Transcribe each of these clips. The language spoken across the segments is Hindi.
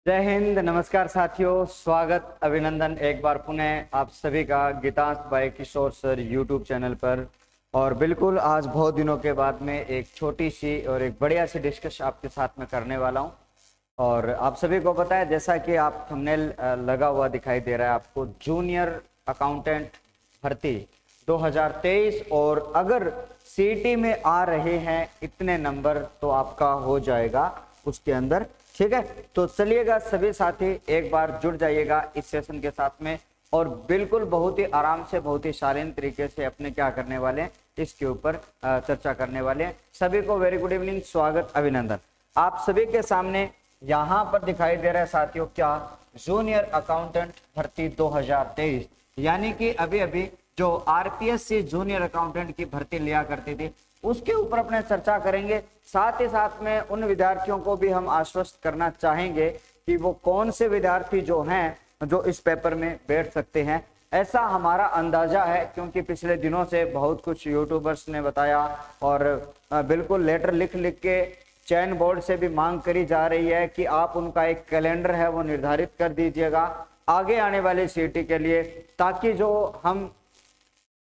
जय हिंद, नमस्कार साथियों, स्वागत अभिनंदन एक बार पुनः आप सभी का गीतांश बाय किशोर सर यूट्यूब चैनल पर। और बिल्कुल आज बहुत दिनों के बाद में एक छोटी सी और एक बढ़िया सी डिस्कस आपके साथ में करने वाला हूं। और आप सभी को पता है, जैसा कि आप थंबनेल लगा हुआ दिखाई दे रहा है आपको, जूनियर अकाउंटेंट भर्ती 2023। और अगर सीईटी में आ रहे हैं इतने नंबर तो आपका हो जाएगा उसके अंदर, ठीक है। तो चलिएगा सभी साथी एक बार जुड़ जाइएगा इस सेशन के साथ में, और बिल्कुल बहुत ही आराम से, बहुत ही शालीन तरीके से अपने क्या करने वाले हैं, इसके ऊपर चर्चा करने वाले हैं। सभी को वेरी गुड इवनिंग, स्वागत अभिनंदन। आप सभी के सामने यहाँ पर दिखाई दे रहा है साथियों, क्या जूनियर अकाउंटेंट भर्ती 2023, यानी कि अभी अभी जो आरपीएससी जूनियर अकाउंटेंट की भर्ती लिया करती थी उसके ऊपर अपने चर्चा करेंगे। साथ ही साथ में उन विद्यार्थियों को भी हम आश्वस्त करना चाहेंगे कि वो कौन से विद्यार्थी जो हैं जो इस पेपर में बैठ सकते हैं। ऐसा हमारा अंदाजा है, क्योंकि पिछले दिनों से बहुत कुछ यूट्यूबर्स ने बताया और बिल्कुल लेटर लिख लिख के चयन बोर्ड से भी मांग करी जा रही है कि आप उनका एक कैलेंडर है वो निर्धारित कर दीजिएगा आगे आने वाली सीईटी के लिए, ताकि जो हम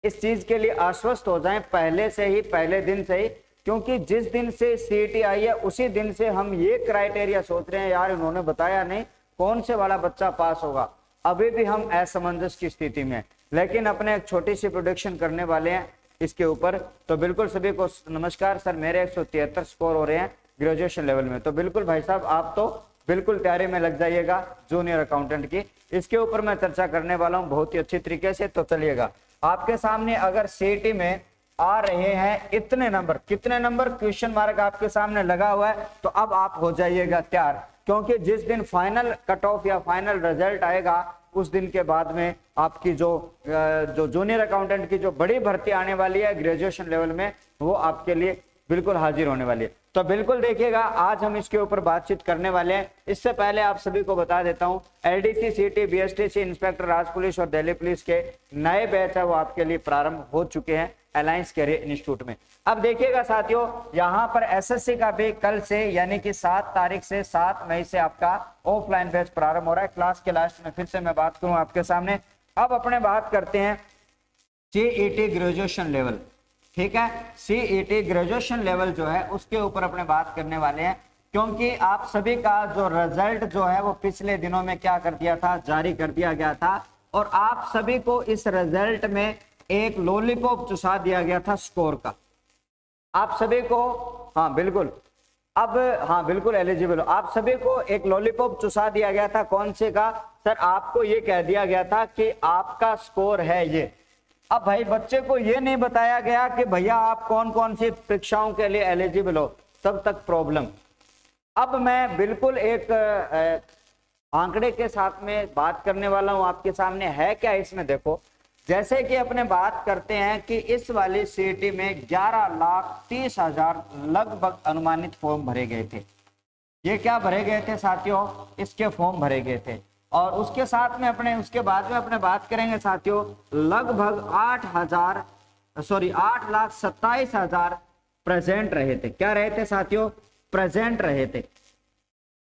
इस चीज के लिए आश्वस्त हो जाएं पहले से ही, पहले दिन से ही। क्योंकि जिस दिन से सीईटी आई है उसी दिन से हम ये क्राइटेरिया सोच रहे हैं, यार इन्होंने बताया नहीं कौन से वाला बच्चा पास होगा। अभी भी हम असमंजस की स्थिति में, लेकिन अपने एक छोटी सी प्रोडिक्शन करने वाले हैं इसके ऊपर। तो बिल्कुल सभी को नमस्कार। सर मेरे 173 स्कोर हो रहे हैं ग्रेजुएशन लेवल में, तो बिल्कुल भाई साहब आप तो बिल्कुल तैयारी में लग जाइएगा जूनियर अकाउंटेंट की। इसके ऊपर मैं चर्चा करने वाला हूँ बहुत ही अच्छी तरीके से। तो चलिएगा, आपके सामने अगर सीईटी में आ रहे हैं इतने नंबर, कितने नंबर क्वेश्चन मार्क आपके सामने लगा हुआ है, तो अब आप हो जाइएगा तैयार। क्योंकि जिस दिन फाइनल कट ऑफ या फाइनल रिजल्ट आएगा उस दिन के बाद में आपकी जो जूनियर अकाउंटेंट की जो बड़ी भर्ती आने वाली है ग्रेजुएशन लेवल में, वो आपके लिए बिल्कुल हाजिर होने वाली है। तो बिल्कुल देखिएगा, आज हम इसके ऊपर बातचीत करने वाले हैं। इससे पहले आप सभी को बता देता हूं, एलडीसी, सीटी, बीएसटीसी, इंस्पेक्टर राज पुलिस और दिल्ली पुलिस के नए बैच है वो आपके लिए प्रारंभ हो चुके हैं अलायंस कैरियर इंस्टीट्यूट में। अब देखिएगा साथियों, यहाँ पर एसएससी का भी कल से यानी कि 7 तारीख से 7 मई से आपका ऑफलाइन बैच प्रारंभ हो रहा है। क्लास के लास्ट में फिर से मैं बात करूं आपके सामने। अब अपने बात करते हैं सीईटी ग्रेजुएशन लेवल, ठीक है। सीईटी ग्रेजुएशन लेवल जो है उसके ऊपर अपने बात करने वाले हैं, क्योंकि आप सभी का जो रिजल्ट जो है वो पिछले दिनों में क्या कर दिया था, जारी कर दिया गया था। और आप सभी को इस रिजल्ट में एक लॉलीपॉप चुसा दिया गया था स्कोर का, आप सभी को। हाँ बिल्कुल, अब हाँ बिल्कुल एलिजिबल हो। आप सभी को एक लॉलीपॉप चुसा दिया गया था, कौन से का सर? आपको ये कह दिया गया था कि आपका स्कोर है ये। अब भाई बच्चे को ये नहीं बताया गया कि भैया आप कौन कौन सी परीक्षाओं के लिए एलिजिबल हो, तब तक प्रॉब्लम। अब मैं बिल्कुल एक आंकड़े के साथ में बात करने वाला हूं आपके सामने। है क्या इसमें, देखो जैसे कि अपने बात करते हैं कि इस वाली सीईटी में 11,30,000 लगभग अनुमानित फॉर्म भरे गए थे। ये क्या भरे गए थे साथियों, इसके फॉर्म भरे गए थे। और उसके साथ में अपने उसके बाद में अपने बात करेंगे साथियों, लगभग 8,27,000 प्रेजेंट रहे थे। क्या रहे थे साथियों? प्रेजेंट रहे थे।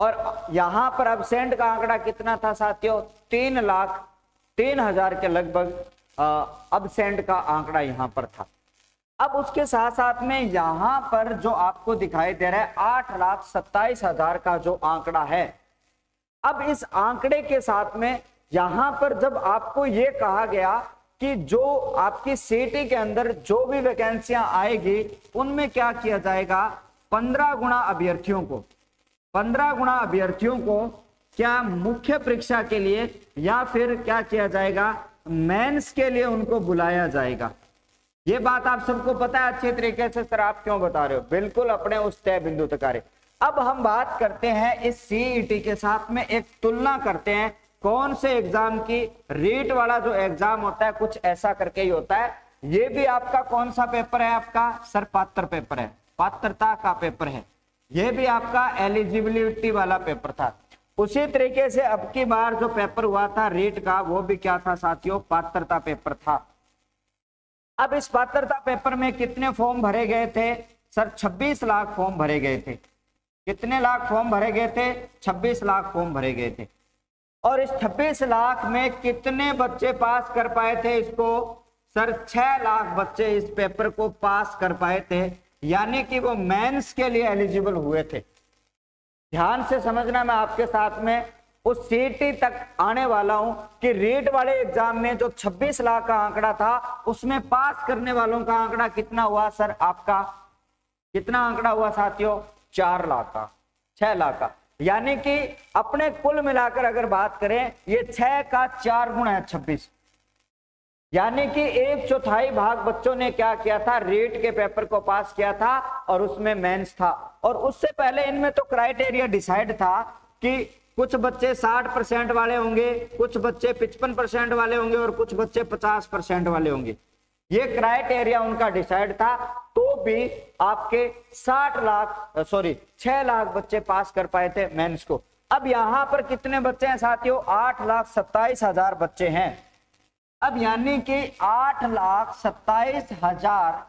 और यहां पर अब्सेंट का आंकड़ा कितना था साथियों? 3,03,000 के लगभग अब्सेंट का आंकड़ा यहां पर था। अब उसके साथ साथ में यहां पर जो आपको दिखाई दे रहा है 8,27,000 का जो आंकड़ा है, अब इस आंकड़े के साथ में यहां पर जब आपको यह कहा गया कि जो आपकी सीईटी के अंदर जो भी वैकेंसियां आएगी उनमें क्या किया जाएगा, 15 गुना अभ्यर्थियों को क्या मुख्य परीक्षा के लिए या फिर क्या किया जाएगा, मेंस के लिए उनको बुलाया जाएगा। ये बात आप सबको पता है अच्छे तरीके से। सर आप क्यों बता रहे हो? बिल्कुल अपने उस तय बिंदु तक आ रहे। अब हम बात करते हैं इस सीईटी के साथ में, एक तुलना करते हैं कौन से एग्जाम की। रीट वाला जो एग्जाम होता है कुछ ऐसा करके ही होता है। ये भी आपका कौन सा पेपर है आपका? सर पात्र पेपर है, पात्रता का पेपर है। ये भी आपका एलिजिबिलिटी वाला पेपर था। उसी तरीके से अब की बार जो पेपर हुआ था रीट का, वो भी क्या था साथियों? पात्रता पेपर था। अब इस पात्रता पेपर में कितने फॉर्म भरे गए थे? सर 26 लाख फॉर्म भरे गए थे। कितने लाख फॉर्म भरे गए थे? 26 लाख फॉर्म भरे गए थे। और इस 26 लाख में कितने बच्चे पास कर पाए थे इसको? सर 6 लाख बच्चे इस पेपर को पास कर पाए थे, यानी कि वो मेंस के लिए एलिजिबल हुए थे। ध्यान से समझना, मैं आपके साथ में उस सीटी तक आने वाला हूं कि रीट वाले एग्जाम में जो 26 लाख का आंकड़ा था उसमें पास करने वालों का आंकड़ा कितना हुआ? सर आपका कितना आंकड़ा हुआ साथियों? 4 लाख का, 6 लाख का। यानी कि अपने कुल मिलाकर अगर बात करें, ये 6 का 4 गुना है 26, यानी कि 1/4 भाग बच्चों ने क्या किया था? रीट के पेपर को पास किया था, और उसमें मेंस था। और उससे पहले इनमें तो क्राइटेरिया डिसाइड था कि कुछ बच्चे 60% वाले होंगे, कुछ बच्चे 55% वाले होंगे, और कुछ बच्चे 50% वाले होंगे। ये क्राइटेरिया उनका डिसाइड था, तो भी आपके 6 लाख बच्चे पास कर पाए थे मेंस को। अब यहां पर कितने बच्चे हैं साथियों? 8,27,000 बच्चे हैं। अब यानी कि 8,27,000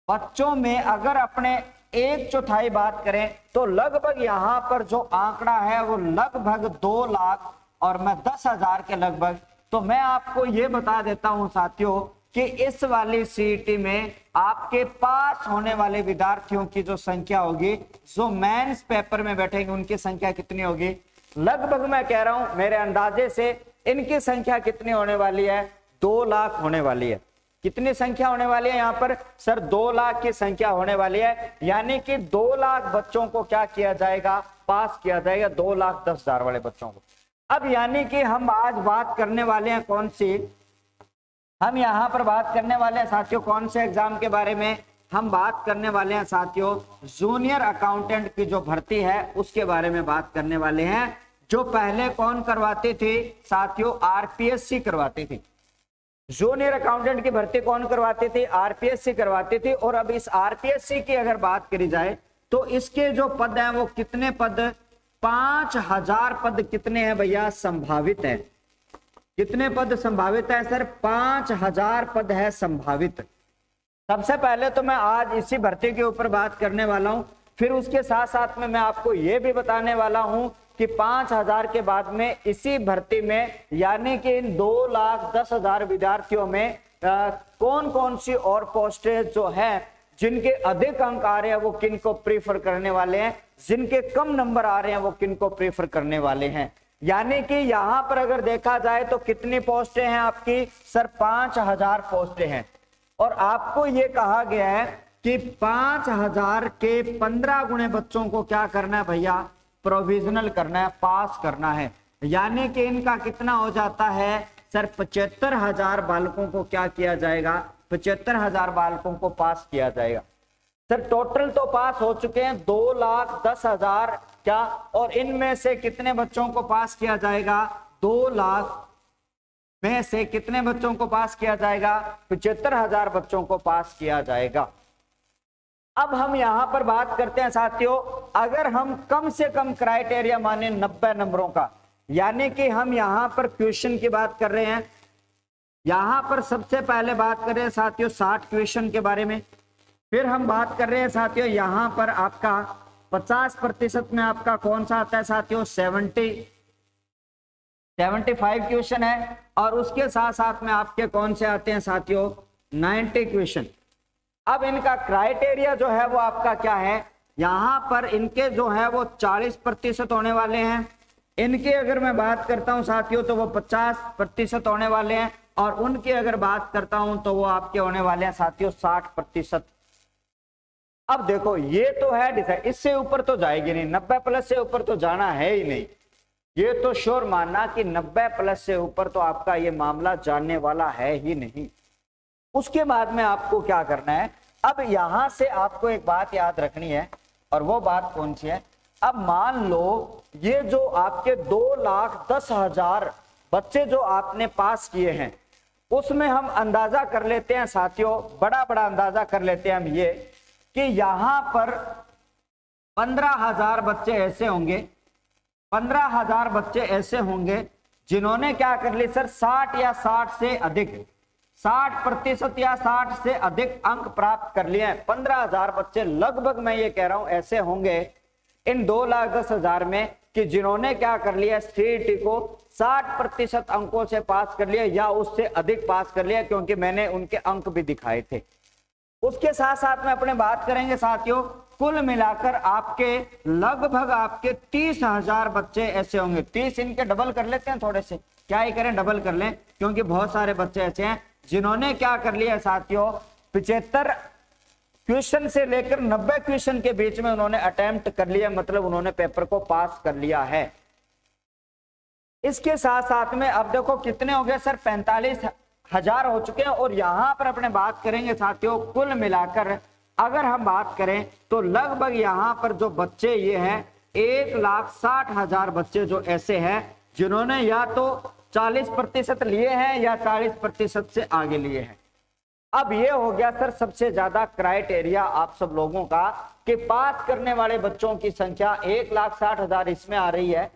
बच्चों में अगर अपने 1/4 बात करें तो लगभग यहां पर जो आंकड़ा है वो लगभग 2 लाख और मैं 10,000 के लगभग। तो मैं आपको ये बता देता हूं साथियों कि इस वाली सीईटी में आपके पास होने वाले विद्यार्थियों की जो संख्या होगी, जो मेंस पेपर में बैठेंगे, उनकी संख्या कितनी होगी? लगभग मैं कह रहा हूं मेरे अंदाजे से इनकी संख्या कितनी होने वाली है? 2 लाख होने वाली है। कितनी संख्या होने वाली है यहाँ पर? सर 2 लाख की संख्या होने वाली है, यानी कि 2 लाख बच्चों को क्या किया जाएगा? पास किया जाएगा, 2,10,000 वाले बच्चों को। अब यानी कि हम आज बात करने वाले हैं कौन सी? हम यहाँ पर बात करने वाले हैं साथियों कौन से एग्जाम के बारे में? हम बात करने वाले हैं साथियों जूनियर अकाउंटेंट की जो भर्ती है उसके बारे में बात करने वाले हैं, जो पहले कौन करवाती थी साथियों? आरपीएससी करवाती थी। जूनियर अकाउंटेंट की भर्ती कौन करवाती थी? आरपीएससी करवाती थी। और अब इस आरपीएससी की अगर बात करी जाए तो इसके जो पद हैं वो कितने पद? 5,000 पद कितने हैं भैया? संभावित है। कितने पद संभावित है सर? 5,000 पद है संभावित। सबसे पहले तो मैं आज इसी भर्ती के ऊपर बात करने वाला हूं, फिर उसके साथ साथ में मैं आपको यह भी बताने वाला हूं कि 5,000 के बाद में इसी भर्ती में यानी कि इन 2,10,000 विद्यार्थियों में कौन कौन सी और पोस्टें जो है जिनके अधिक अंक आ रहे हैं वो किन को प्रीफर करने वाले हैं, जिनके कम नंबर आ रहे हैं वो किन को प्रीफर करने वाले हैं। यानी कि यहां पर अगर देखा जाए तो कितनी पोस्टें हैं आपकी? सर 5,000 पोस्टें हैं। और आपको ये कहा गया है कि 5,000 के 15 गुणे बच्चों को क्या करना है भैया? प्रोविजनल करना है, पास करना है। यानी कि इनका कितना हो जाता है सर? 75,000 बालकों को क्या किया जाएगा? 75,000 बालकों को पास किया जाएगा। सर टोटल तो पास हो चुके हैं 2,10,000 क्या, और इनमें से कितने बच्चों को पास किया जाएगा? 2 लाख में से कितने बच्चों को पास किया जाएगा? 75,000 बच्चों को पास किया जाएगा। अब हम यहां पर बात करते हैं साथियों, अगर हम कम से कम क्राइटेरिया माने 90 नंबरों का, यानी कि हम यहां पर क्वेश्चन की बात कर रहे हैं। यहां पर सबसे पहले बात कर रहे हैं साथियों 60 क्वेश्चन के बारे में, फिर हम बात कर रहे हैं साथियों यहां पर आपका 50% में आपका कौन सा आता है साथियों? 75 क्वेश्चन है, और उसके साथ साथ में आपके कौन से आते हैं साथियों? 90 क्वेश्चन। अब इनका क्राइटेरिया जो है वो आपका क्या है? यहां पर इनके जो है वो 40% होने वाले हैं। इनके अगर मैं बात करता हूं साथियों तो वो 50% होने वाले हैं, और उनकी अगर बात करता हूं तो वो आपके होने वाले हैं साथियों 60%। अब देखो ये तो है डिसाइड, इससे ऊपर तो जाएगी नहीं, 90+ से ऊपर तो जाना है ही नहीं। ये तो श्योर मानना कि 90+ से ऊपर तो आपका ये मामला जानने वाला है ही नहीं। उसके बाद में आपको क्या करना है? अब यहां से आपको एक बात याद रखनी है, और वो बात कौन सी है? अब मान लो ये जो आपके 2,10,000 बच्चे जो आपने पास किए हैं, उसमें हम अंदाजा कर लेते हैं साथियों, बड़ा अंदाजा कर लेते हैं हम ये कि यहां पर 15,000 बच्चे ऐसे होंगे, 15,000 बच्चे ऐसे होंगे जिन्होंने क्या कर ली सर? 60 या 60 से अधिक, 60% या 60 से अधिक अंक प्राप्त कर लिए हैं। 15,000 बच्चे लगभग मैं ये कह रहा हूं ऐसे होंगे इन 2,10,000 में कि जिन्होंने क्या कर लिया, सीईटी को 60% अंकों से पास कर लिया या उससे अधिक पास कर लिया, क्योंकि मैंने उनके अंक भी दिखाए थे। उसके साथ साथ में अपने बात करेंगे साथियों, कुल मिलाकर आपके लगभग आपके 30,000 बच्चे ऐसे होंगे। 30 इनके डबल कर लेते हैं, थोड़े से क्या ही करें, डबल कर लें, क्योंकि बहुत सारे बच्चे ऐसे हैं जिन्होंने क्या कर लिया साथियों, 75 क्वेश्चन से लेकर 90 क्वेश्चन के बीच में उन्होंने अटेम्प्ट कर लिया, मतलब उन्होंने पेपर को पास कर लिया है। इसके साथ साथ में अब देखो कितने हो गए सर, 45,000 हो चुके हैं। और यहां पर अपने बात करेंगे साथियों, कुल मिलाकर अगर हम बात करें तो लगभग यहां पर जो बच्चे ये हैं 1,60,000 बच्चे जो ऐसे हैं जिन्होंने या तो 40% लिए हैं या 40% से आगे लिए हैं। अब ये हो गया सर सबसे ज्यादा क्राइटेरिया आप सब लोगों का कि पास करने वाले बच्चों की संख्या 1,60,000 इसमें आ रही है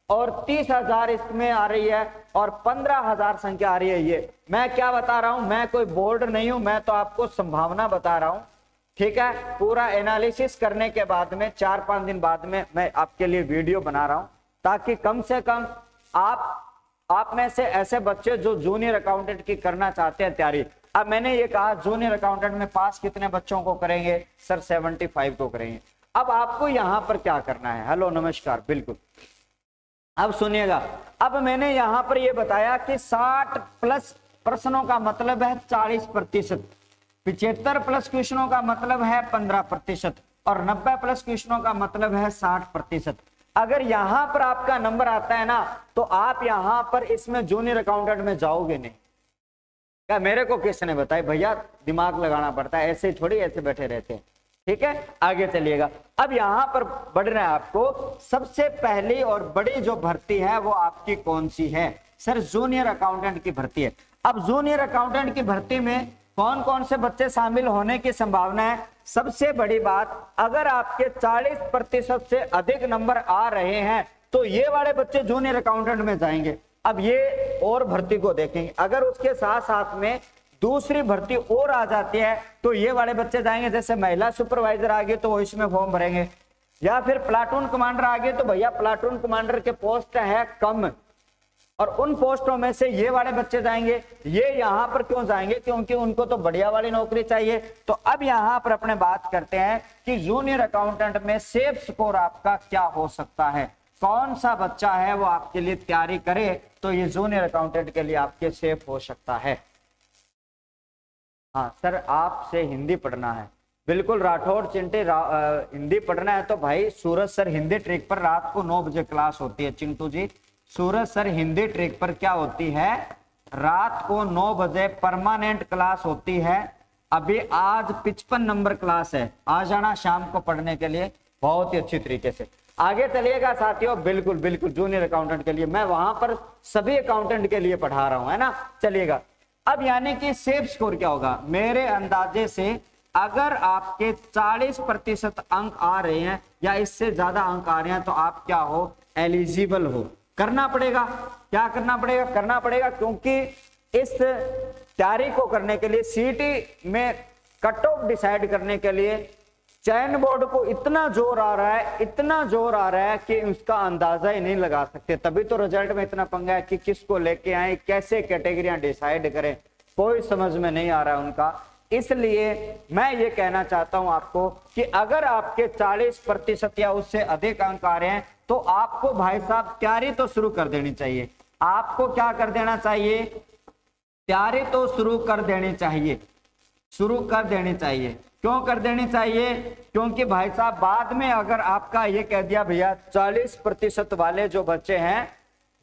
और 30,000 इसमें आ रही है और 15,000 संख्या आ रही है। ये मैं क्या बता रहा हूं, मैं कोई बोर्ड नहीं हूं, मैं तो आपको संभावना बता रहा हूं, ठीक है। पूरा एनालिसिस करने के बाद में 4-5 दिन बाद में मैं आपके लिए वीडियो बना रहा हूं, ताकि कम से कम आप में से ऐसे बच्चे जो जूनियर अकाउंटेंट की करना चाहते हैं तैयारी। अब मैंने ये कहा जूनियर अकाउंटेंट में पास कितने बच्चों को करेंगे सर, 75 को करेंगे। अब आपको यहां पर क्या करना है, हेलो नमस्कार, बिल्कुल अब सुनिएगा। अब मैंने यहां पर ये बताया कि 60 प्लस प्रश्नों का मतलब है 40%, 75 प्लस क्वेश्चनों का मतलब है 15% और 90 प्लस क्वेश्चनों का मतलब है 60%। अगर यहां पर आपका नंबर आता है ना तो आप यहां पर इसमें जूनियर अकाउंटेंट में जाओगे नहीं। क्या मेरे को किसने बताया भैया, दिमाग लगाना पड़ता है, ऐसे थोड़ी ऐसे बैठे रहते हैं, ठीक है। आगे चलिएगा। अब यहां पर बढ़ रहा है आपको, सबसे पहली और बड़ी जो भर्ती है वो आपकी कौन सी है सर, जूनियर अकाउंटेंट की भर्ती है। अब जूनियर अकाउंटेंट की भर्ती में कौन कौन से बच्चे शामिल होने की संभावना है। सबसे बड़ी बात, अगर आपके 40% से अधिक नंबर आ रहे हैं तो ये वाले बच्चे जूनियर अकाउंटेंट में जाएंगे। अब ये और भर्ती को देखेंगे, अगर उसके साथ साथ में दूसरी भर्ती और आ जाती है तो ये वाले बच्चे जाएंगे, जैसे महिला सुपरवाइजर आ गए तो वो इसमें फॉर्म भरेंगे, या फिर प्लाटून कमांडर आ गए तो भैया प्लाटून कमांडर के पोस्ट है कम और उन पोस्टों में से ये वाले बच्चे जाएंगे। ये यहां पर क्यों जाएंगे, क्योंकि उनको तो बढ़िया वाली नौकरी चाहिए। तो अब यहां पर अपने बात करते हैं कि जूनियर अकाउंटेंट में सेफ स्कोर आपका क्या हो सकता है, कौन सा बच्चा है वो आपके लिए तैयारी करे तो ये जूनियर अकाउंटेंट के लिए आपके सेफ हो सकता है। हाँ सर, आपसे हिंदी पढ़ना है, बिल्कुल राठौड़ चिंटे हिंदी पढ़ना है तो भाई सूरज सर हिंदी ट्रिक पर रात को 9 बजे क्लास होती है। चिंटू जी, सूरज सर हिंदी ट्रिक पर क्या होती है, रात को 9 बजे परमानेंट क्लास होती है। अभी आज 55 नंबर क्लास है, आ जाना शाम को पढ़ने के लिए बहुत ही अच्छी तरीके से। आगे चलिएगा साथियों, बिल्कुल बिल्कुल जूनियर अकाउंटेंट के लिए मैं वहां पर सभी अकाउंटेंट के लिए पढ़ा रहा हूं, है ना। चलिएगा, अब यानी कि सेफ स्कोर क्या होगा, मेरे अंदाजे से अगर आपके 40% अंक आ रहे हैं या इससे ज्यादा अंक आ रहे हैं तो आप क्या हो, एलिजिबल हो। करना पड़ेगा, क्या करना पड़ेगा, करना पड़ेगा, क्योंकि इस तैयारी को करने के लिए सीईटी में कट ऑफ डिसाइड करने के लिए चयन बोर्ड को इतना जोर आ रहा है, इतना जोर आ रहा है कि उसका अंदाजा ही नहीं लगा सकते। तभी तो रिजल्ट में इतना पंगा है कि किसको लेके आए, कैसे कैटेगरियां डिसाइड करें, कोई समझ में नहीं आ रहा है उनका। इसलिए मैं ये कहना चाहता हूं आपको कि अगर आपके 40% या उससे अधिक अंक आ रहे हैं तो आपको भाई साहब तैयारी तो शुरू कर देनी चाहिए। आपको क्या कर देना चाहिए, तैयारी तो शुरू कर देनी चाहिए, शुरू कर देनी चाहिए। क्यों कर देनी चाहिए, क्योंकि भाई साहब बाद में अगर आपका ये कह दिया भैया 40% वाले जो बच्चे हैं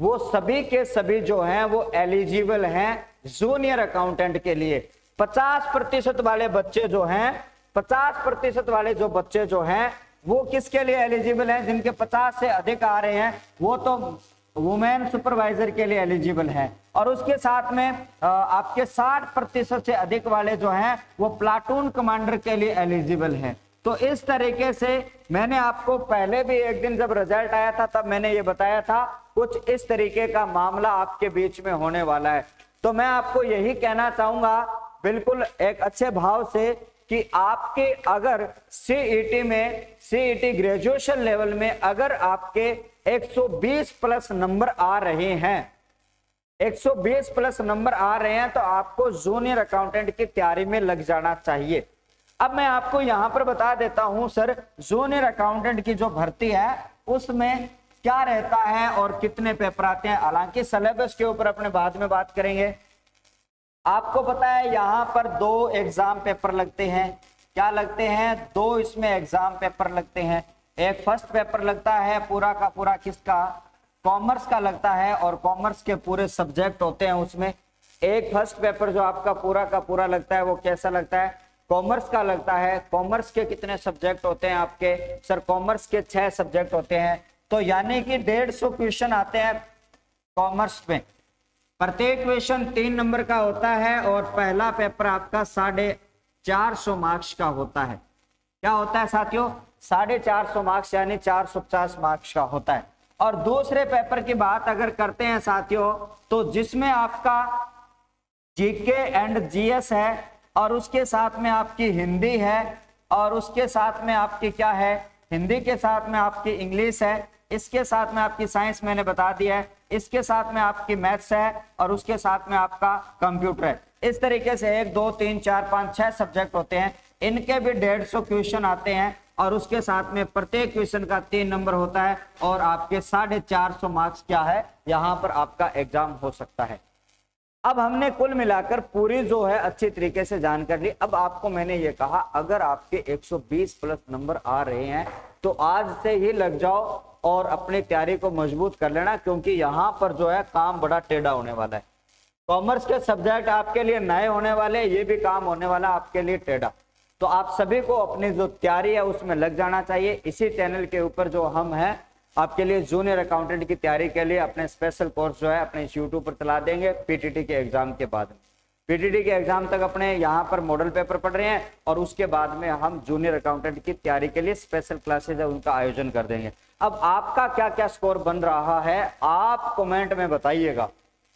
वो सभी के सभी जो हैं वो एलिजिबल हैं जूनियर अकाउंटेंट के लिए। 50% वाले बच्चे जो हैं, 50% वाले जो बच्चे जो हैं वो किसके लिए एलिजिबल हैं, जिनके 50 से अधिक आ रहे हैं वो तो वुमेन सुपरवाइजर के लिए एलिजिबल है। और उसके साथ में आपके 60% से अधिक वाले जो हैं वो प्लाटून कमांडर के लिए एलिजिबल है। तो इस तरीके से मैंने आपको पहले भी एक दिन जब रिजल्ट आया था तब मैंने ये बताया था कुछ इस तरीके का मामला आपके बीच में होने वाला है। तो मैं आपको यही कहना चाहूंगा बिल्कुल एक अच्छे भाव से कि आपके अगर सीईटी ग्रेजुएशन लेवल में अगर आपके 120 प्लस नंबर आ रहे हैं, 120 प्लस नंबर आ रहे हैं, तो आपको जूनियर अकाउंटेंट की तैयारी में लग जाना चाहिए। अब मैं आपको यहां पर बता देता हूं सर, जूनियर अकाउंटेंट की जो भर्ती है उसमें क्या रहता है और कितने पेपर आते हैं। हालांकि सिलेबस के ऊपर अपने बाद में बात करेंगे। आपको पता है यहां पर 2 एग्जाम पेपर लगते हैं। क्या लगते हैं? 2 इसमें एग्जाम पेपर लगते हैं। एक फर्स्ट पेपर लगता है पूरा का पूरा किसका? कॉमर्स का लगता है, और कॉमर्स के पूरे सब्जेक्ट होते हैं उसमें। एक फर्स्ट पेपर जो आपका पूरा का पूरा लगता है वो कैसा लगता है? कॉमर्स का लगता है। कॉमर्स के कितने सब्जेक्ट होते हैं आपके? सर कॉमर्स के 6 सब्जेक्ट होते हैं। तो यानी कि 150 क्वेश्चन आते हैं कॉमर्स में। प्रत्येक क्वेश्चन 3 नंबर का होता है, और पहला पेपर आपका 450 मार्क्स का होता है। क्या होता है साथियों? 450 मार्क्स यानी 450 मार्क्स का होता है। और दूसरे पेपर की बात अगर करते हैं साथियों, तो जिसमें आपका जीके एंड जीएस है, और उसके साथ में आपकी हिंदी है, और उसके साथ में आपकी क्या है? हिंदी के साथ में आपकी इंग्लिश है, इसके साथ में आपकी साइंस मैंने बता दिया है, इसके साथ में आपकी मैथ्स है, और उसके साथ में आपका कंप्यूटर है। इस तरीके से 1 2 3 4 5 6 सब्जेक्ट होते हैं। इनके भी 150 क्वेश्चन आते हैं, और उसके साथ में प्रत्येक क्वेश्चन का 3 नंबर होता है, और आपके 450 मार्क्स क्या है यहाँ पर आपका एग्जाम हो सकता है। अब हमने कुल मिलाकर पूरी जो है अच्छी तरीके से जानकारी ली। अब आपको मैंने ये कहा अगर आपके 120 प्लस नंबर आ रहे हैं तो आज से ही लग जाओ और अपनी तैयारी को मजबूत कर लेना, क्योंकि यहाँ पर जो है काम बड़ा टेढ़ा होने वाला है। कॉमर्स के सब्जेक्ट आपके लिए नए होने वाले, ये भी काम होने वाला आपके लिए टेढ़ा। तो आप सभी को अपनी जो तैयारी है उसमें लग जाना चाहिए। इसी चैनल के ऊपर जो हम हैं आपके लिए जूनियर अकाउंटेंट की तैयारी के लिए अपने स्पेशल कोर्स जो है अपने यूट्यूब पर चला देंगे। पीटीटी के एग्जाम के बाद, पीटीटी के एग्जाम तक अपने यहाँ पर मॉडल पेपर पढ़ रहे हैं, और उसके बाद में हम जूनियर अकाउंटेंट की तैयारी के लिए स्पेशल क्लासेज है उनका आयोजन कर देंगे। अब आपका क्या क्या स्कोर बन रहा है आप कमेंट में बताइएगा,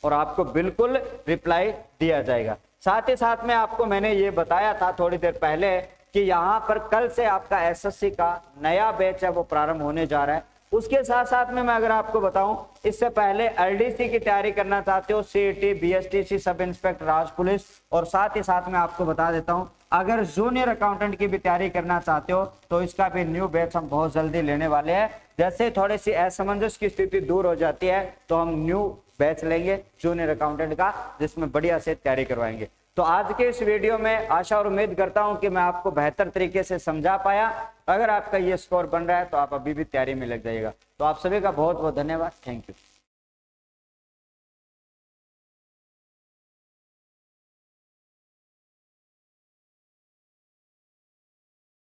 और आपको बिल्कुल रिप्लाई दिया जाएगा। साथ ही साथ में आपको मैंने ये बताया था थोड़ी देर पहले कि यहाँ पर कल से आपका एसएससी का नया बैच है वो प्रारंभ होने जा रहा है। उसके साथ साथ में मैं अगर आपको बताऊं, इससे पहले एलडीसी की तैयारी करना चाहते हो, सीईटी, बीएसटीसी, सब इंस्पेक्टर, राज पुलिस, और साथ ही साथ में आपको बता देता हूं अगर जूनियर अकाउंटेंट की भी तैयारी करना चाहते हो तो इसका भी न्यू बैच हम बहुत जल्दी लेने वाले हैं। जैसे थोड़ी सी असमंजस की स्थिति दूर हो जाती है तो हम न्यू बैच लेंगे जूनियर अकाउंटेंट का, जिसमें बढ़िया से तैयारी करवाएंगे। तो आज के इस वीडियो में आशा और उम्मीद करता हूं कि मैं आपको बेहतर तरीके से समझा पाया। अगर आपका ये स्कोर बन रहा है तो आप अभी भी तैयारी में लग जाइएगा। तो आप सभी का बहुत बहुत धन्यवाद। Thank you.